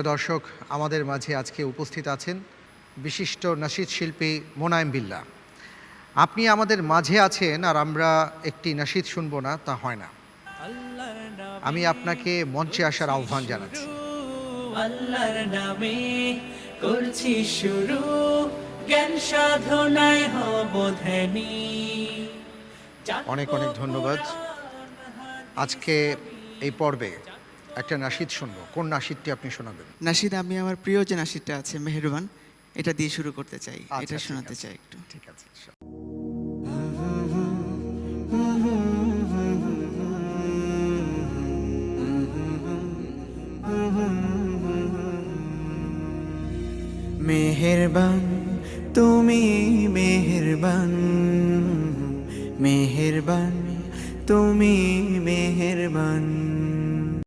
দর্শক, আমাদের মাঝে আজকে উপস্থিত আছেন বিশিষ্ট নাশিদ শিল্পী মোনায়েম বিল্লাহ। আপনি আমাদের মাঝে আছেন আর আমরা একটি নাশিদ শুনবো না, তা হয় না। আমি আপনাকে মঞ্চে আসার আহ্বান জানাচ্ছি। আল্লাহর নামে করছি শুরু, জ্ঞান সাধনায় হব ধ্যানী। অনেক অনেক ধন্যবাদ। আজকে এই পর্বে একটা নাশিদ শুনবো। কোন নাশিদটি আপনি শোনাবেন? নাশিদ, আমি আমার প্রিয় যে নাশিদটা আছে মেহেরবান, এটা দিয়ে শুরু করতে চাই, আচ্ছা, এটা ঠিক শোনাতে আছে, চাই একটু। ঠিক আছে। মেহেরবান তুমি, মেহেরবান, মেহেরবান তুমি, মেহেরবান।